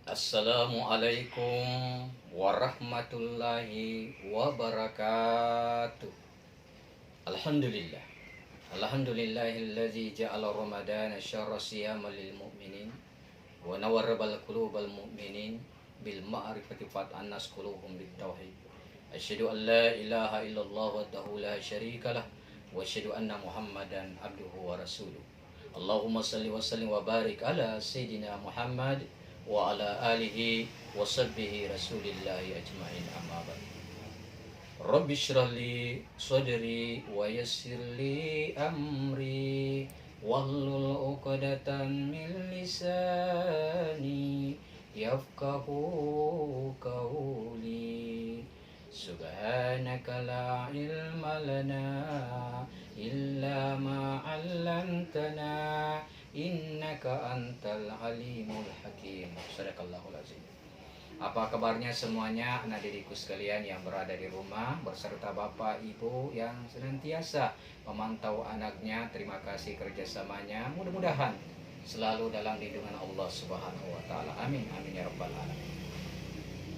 Assalamualaikum warahmatullahi wabarakatuh. Alhamdulillah. Alhamdulillahilladzi ja'ala Ramadana syahra siyamal lil mu'minin wa nawwarabal qulubal mu'minin bil ma'rifati fat'annas quluhum bit tauhid. Asyhadu an la ilaha illallah wahdahu la syarikalah wa asyhadu anna Muhammadan abduhu wa rasuluh. Allahumma salli wa sallim wa barik ala sayyidina Muhammad wa ala alihi wa sahbihi rasulillahi ajma'in, amma ba'd. Rabbi shrah li sadri wa yassir li amri wahlul 'uqdatam min lisani yafqahu qawli. Subhanaka la ilma lana illa ma 'allamtana innaka antal alimul hakim. Sadaqallahul azim. Apa kabarnya semuanya anak didikku sekalian yang berada di rumah berserta bapak ibu yang senantiasa memantau anaknya. Terima kasih kerjasamanya. Mudah-mudahan selalu dalam lindungan Allah Subhanahu wa taala. Amin amin ya rabbal alamin.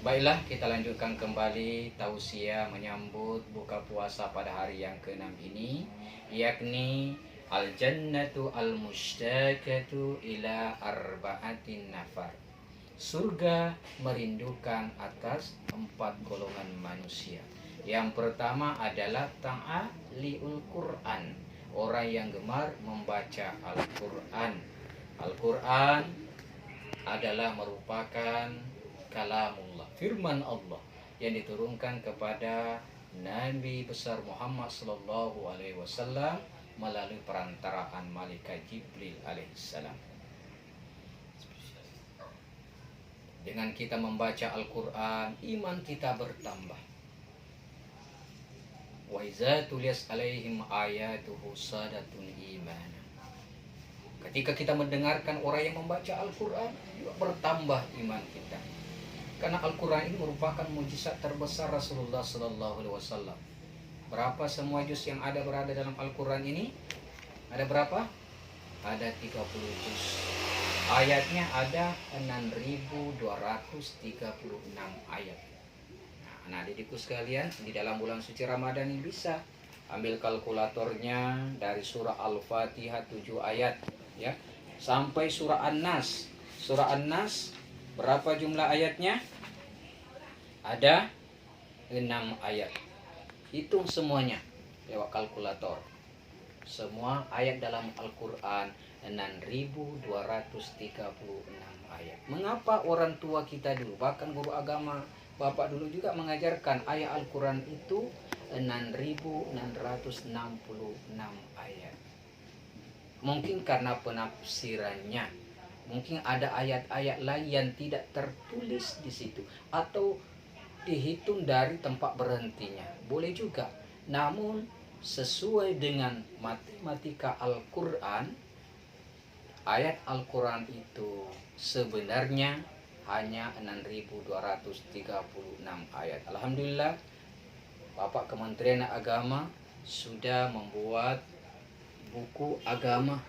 Baiklah, kita lanjutkan kembali tausiah menyambut buka puasa pada hari yang ke-6 ini, yakni al-jannatu al-mushtaqatu ila arba'atin nafar. Surga merindukan atas 4 golongan manusia. Yang pertama adalah ta'aliul Quran, orang yang gemar membaca Al-Quran. Al-Quran adalah merupakan kalamullah, firman Allah yang diturunkan kepada Nabi besar Muhammad sallallahu alaihi wasallam melalui perantaraan malaikat Jibril alaihissalam. Dengan kita membaca Al-Quran, iman kita bertambah. Wa iza tuliyas alaihim ayatuhu sadatun iman. Ketika kita mendengarkan orang yang membaca Al-Quran, juga bertambah iman kita. Karena Al-Quran ini merupakan mujizat terbesar Rasulullah sallallahu alaihi wasallam. Berapa semua juz yang berada dalam Al-Quran ini? Ada berapa? Ada 30 juz. Ayatnya ada 6.236 ayat. Nah, didikku sekalian, di dalam bulan suci Ramadan ini bisa ambil kalkulatornya dari surah Al-Fatihah 7 ayat ya, sampai surah An-Nas. Surah An-Nas berapa jumlah ayatnya? Ada 6 ayat. Hitung semuanya lewat kalkulator. Semua ayat dalam Al-Quran 6.236 ayat. Mengapa orang tua kita dulu, bahkan guru agama bapak dulu juga mengajarkan ayat Al-Quran itu 6.666 ayat? Mungkin karena penafsirannya. Mungkin ada ayat-ayat lain yang tidak tertulis di situ, atau dihitung dari tempat berhentinya. Boleh juga. Namun sesuai dengan matematika Al-Quran, ayat Al-Quran itu sebenarnya hanya 6.236 ayat. Alhamdulillah, Bapak Kementerian Agama sudah membuat buku agama,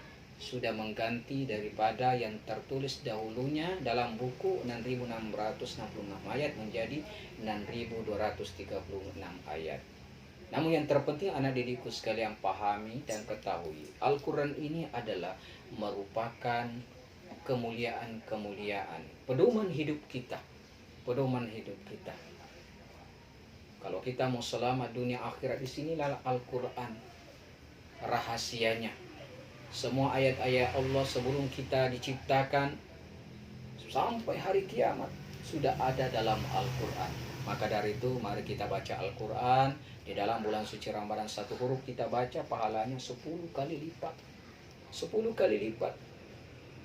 sudah mengganti daripada yang tertulis dahulunya dalam buku 6.666 ayat menjadi 6.236 ayat. Namun yang terpenting anak didikku sekalian pahami dan ketahui, Al-Quran ini adalah merupakan kemuliaan-kemuliaan, pedoman hidup kita. Pedoman hidup kita. Kalau kita mau selamat dunia akhirat, di sinilah Al-Quran rahasianya. Semua ayat-ayat Allah sebelum kita diciptakan sampai hari kiamat sudah ada dalam Al-Quran. Maka dari itu mari kita baca Al-Quran. Di dalam bulan suci Ramadan, satu huruf kita baca pahalanya 10 kali lipat. 10 kali lipat.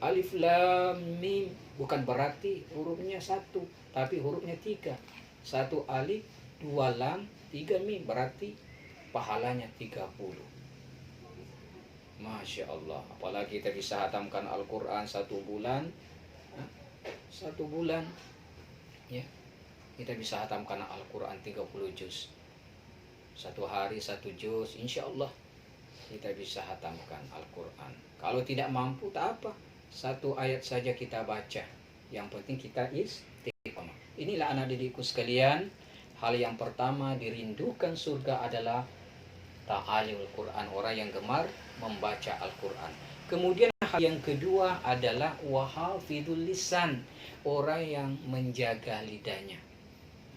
Alif Lam Mim bukan berarti hurufnya 1, tapi hurufnya 3. 1 alif, 2 lam, 3 mim, berarti pahalanya 30. Masya Allah. Apalagi kita bisa hatamkan Al-Quran 1 bulan. 1 bulan ya, kita bisa hatamkan Al-Quran 30 juz. 1 hari 1 juz, insya Allah kita bisa hatamkan Al-Quran. Kalau tidak mampu, tak apa, 1 ayat saja kita baca. Yang penting kita istiqomah. Inilah anak didikku sekalian, hal yang pertama dirindukan surga adalah ta'alimul Quran, orang yang gemar membaca Al-Quran. Kemudian hal yang kedua adalah wahafidul lisan, orang yang menjaga lidahnya.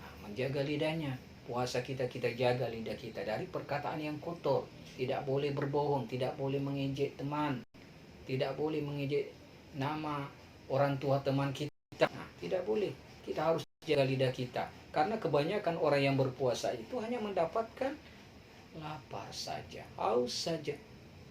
Nah, menjaga lidahnya, puasa kita jaga lidah kita dari perkataan yang kotor. Tidak boleh berbohong, tidak boleh mengejek teman, tidak boleh mengejek nama orang tua teman kita. Nah, tidak boleh. Kita harus jaga lidah kita. Karena kebanyakan orang yang berpuasa itu hanya mendapatkan lapar saja, haus saja.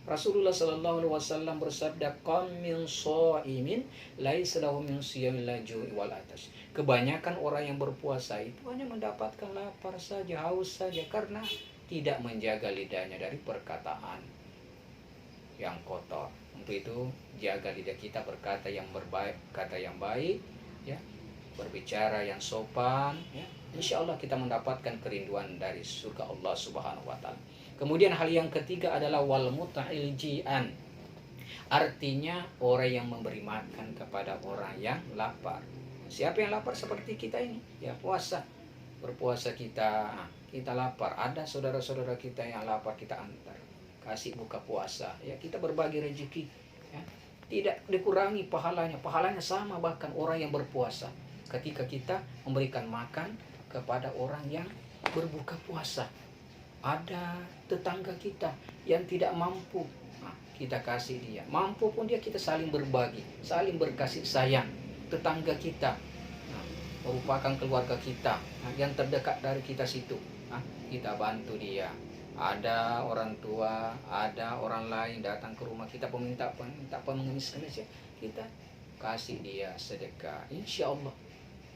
Rasulullah sallallahu alaihi wasallam bersabda, "Qam min shaimin laisa lahu min siyamil lajui wal atash." Kebanyakan orang yang berpuasa itu hanya mendapatkan lapar saja, haus saja karena tidak menjaga lidahnya dari perkataan yang kotor. Untuk itu jaga lidah kita, berkata yang berbaik, kata yang baik, ya, berbicara yang sopan, ya. Insya Allah kita mendapatkan kerinduan dari surga Allah Subhanahu wa Ta'ala. Kemudian hal yang ketiga adalah wal muta'il ji'an. Artinya orang yang memberi makan kepada orang yang lapar. Siapa yang lapar seperti kita ini? Ya puasa. Berpuasa kita lapar. Ada saudara-saudara kita yang lapar, kita antar. Kasih buka puasa. Ya, kita berbagi rezeki. Ya. Tidak dikurangi pahalanya. Pahalanya sama bahkan orang yang berpuasa. Ketika kita memberikan makan kepada orang yang berbuka puasa. Ada tetangga kita yang tidak mampu, nah, kita kasih dia. Mampu pun dia, kita saling berbagi, saling berkasih sayang. Tetangga kita, nah, merupakan keluarga kita, nah, yang terdekat dari kita situ, nah, kita bantu dia. Ada orang tua, ada orang lain datang ke rumah kita peminta pengemis-kemis, ya, kita kasih dia sedekah. Insya Allah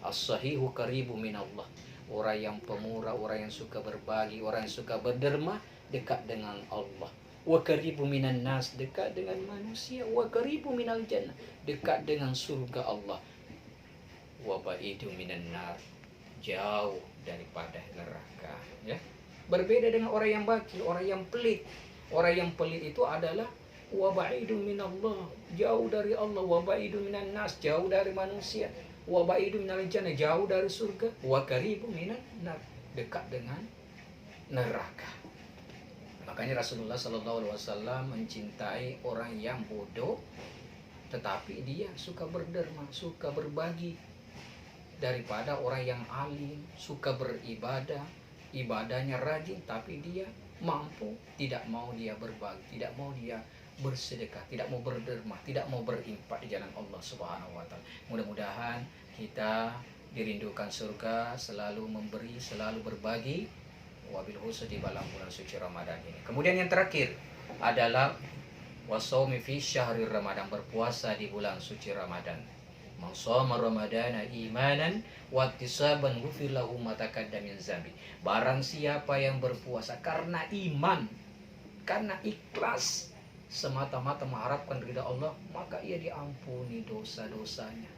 as-sahihu qaribu minallah. Orang yang pemurah, orang yang suka berbagi, orang yang suka berderma, dekat dengan Allah. Wa qaribu minan nas, dekat dengan manusia. Wa qaribu minal jannah, dekat dengan surga Allah. Wa baidu minan nar, jauh daripada neraka, ya. Berbeda dengan orang yang bakil, orang yang pelit. Orang yang pelit itu adalah wa baidu minallah, jauh dari Allah. Wa baidu minan nas, jauh dari manusia. Wa baidu minal jannah, jauh dari surga. Wa qaribu minan nar, dekat dengan neraka. Makanya Rasulullah sallallahu alaihi wasallam mencintai orang yang bodoh tetapi dia suka berderma, suka berbagi, daripada orang yang alim, suka beribadah, ibadahnya rajin tapi dia mampu, tidak mau dia berbagi, tidak mau dia bersedekah, tidak mau berderma, tidak mau berinfak di jalan Allah Subhanahu wa Ta'ala. Mudah-mudahan kita dirindukan surga, selalu memberi, selalu berbagi, wabil khusus di dalam bulan suci Ramadan ini. Kemudian yang terakhir adalah wasaumi fi syahri Ramadan, berpuasa di bulan suci Ramadan. Man shoma ramadana imanan wa ihtisaban ghufir lahu ma taqaddama min dzambi. Barang siapa yang berpuasa karena iman, karena ikhlas, semata-mata mengharapkan ridha Allah, maka ia diampuni dosa-dosanya.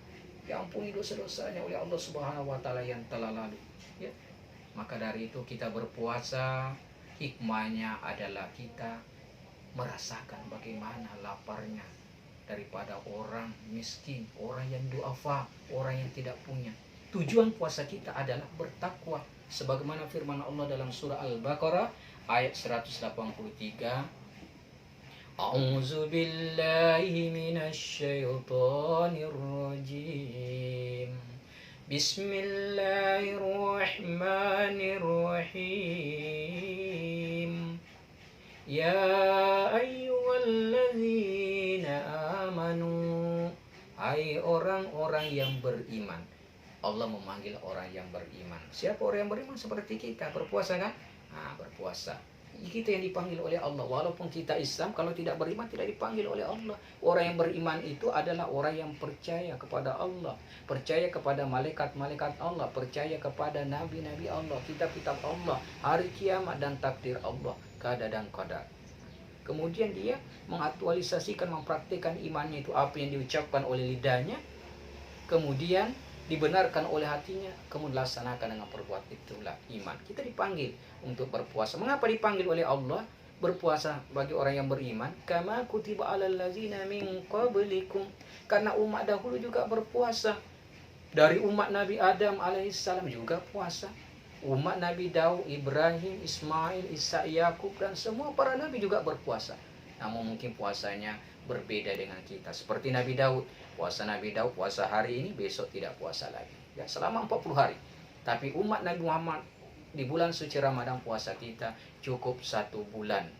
Diampuni dosa-dosanya oleh Allah Subhanahu wa Ta'ala yang telah lalu, ya. Maka dari itu kita berpuasa, hikmahnya adalah kita merasakan bagaimana laparnya daripada orang miskin, orang yang duafa, orang yang tidak punya. Tujuan puasa kita adalah bertakwa, sebagaimana firman Allah dalam surah Al-Baqarah ayat 183. A'udzu billahi minasy syaithanir rajim. Bismillahirrahmanirrahim. Ya ayyuhalladzina amanu, hai orang-orang yang beriman. Allah memanggil orang yang beriman. Siapa orang yang beriman? Seperti kita, berpuasa kan? Nah, berpuasa. Kita yang dipanggil oleh Allah. Walaupun kita Islam, kalau tidak beriman tidak dipanggil oleh Allah. Orang yang beriman itu adalah orang yang percaya kepada Allah, percaya kepada malaikat-malaikat Allah, percaya kepada nabi-nabi Allah, kitab-kitab Allah, hari kiamat dan takdir Allah, qada dan qadar. Kemudian dia mengaktualisasikan, mempraktikkan imannya itu, apa yang diucapkan oleh lidahnya, kemudian dibenarkan oleh hatinya, kemudian laksanakan dengan perbuatan, itulah iman. Kita dipanggil untuk berpuasa. Mengapa dipanggil oleh Allah berpuasa bagi orang yang beriman? Kama kutiba alal ladzina min qablikum, karena umat dahulu juga berpuasa. Dari umat Nabi Adam alaihissalam juga puasa. Umat Nabi Daud, Ibrahim, Ismail, Isa, Yakub, dan semua para nabi juga berpuasa. Namun mungkin puasanya berbeda dengan kita. Seperti Nabi Daud, puasa Nabi Daud, puasa hari ini, besok tidak puasa lagi. Ya, selama 40 hari. Tapi umat Nabi Muhammad di bulan suci Ramadan puasa kita cukup 1 bulan.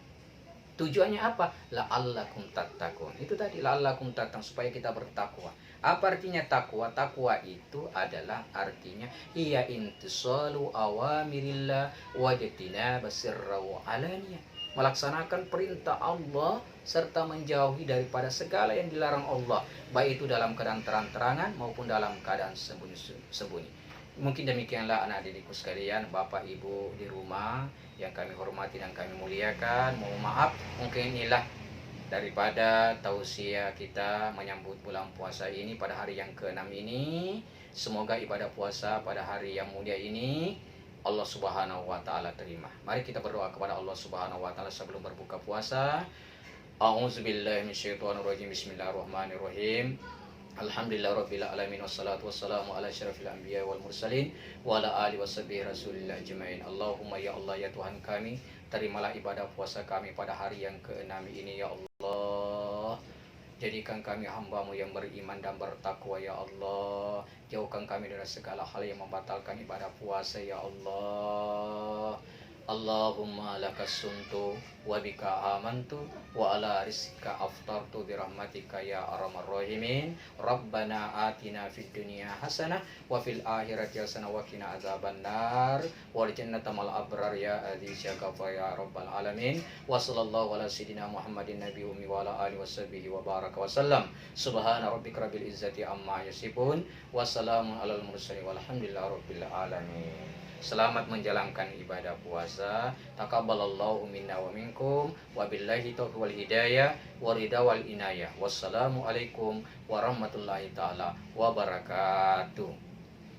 Tujuannya apa? La'allakum tattaqun. Itu tadi, la'allakum tattaqun, supaya kita bertakwa. Apa artinya takwa? Takwa itu adalah artinya iya intisalu awamirillah wajtina basirra wa alaniya. Melaksanakan perintah Allah serta menjauhi daripada segala yang dilarang Allah, baik itu dalam keadaan terang-terangan maupun dalam keadaan sembunyi-sembunyi. Mungkin demikianlah anak didikku sekalian, Bapak Ibu di rumah yang kami hormati dan kami muliakan. Mohon maaf, mungkin inilah daripada tausiah kita menyambut bulan puasa ini pada hari yang ke-6 ini. Semoga ibadah puasa pada hari yang mulia ini Allah Subhanahu wa taala terima. Mari kita berdoa kepada Allah Subhanahu wa taala sebelum berbuka puasa. A'udzubillahi minasyaitonirrajim. Bismillahirrahmanirrahim. Alhamdulillahirabbil alamin wassalatu wassalamu ala asyrafil anbiya wal mursalin wa ala alihi washabihi rasulillah ajmain. Allahumma ya Allah ya Tuhan kami, terimalah ibadah puasa kami pada hari yang ke-6 ini ya Allah. Jadikan kami hamba-Mu yang beriman dan bertakwa ya Allah. Jauhkan kami dari segala hal yang membatalkan ibadah puasa ya Allah. Allahumma lakas suntu wa bika amantu wa ala rizqika aftartu bi rahmatika ya arhamar rahimin. Rabbana atina fid dunya hasanah wa fil akhirati hasanah wa qina adzabannar wal jannata mal abrar ya aziz ya ghafar ya rabbal alamin. Wa sallallahu ala sayidina Muhammadin nabi ummi wa ala alihi washabihi wa baraka wa sallam. Subhana rabbika rabbil izzati amma yasifun wa salamun alal mursalin walhamdulillahi rabbil alamin. Selamat menjalankan ibadah puasa. Taqabbalallahu minna wa minkum. Wabillahi taufiq wal hidayah wa ridha wal inayah. Wassalamualaikum warahmatullahi taala wabarakatuh.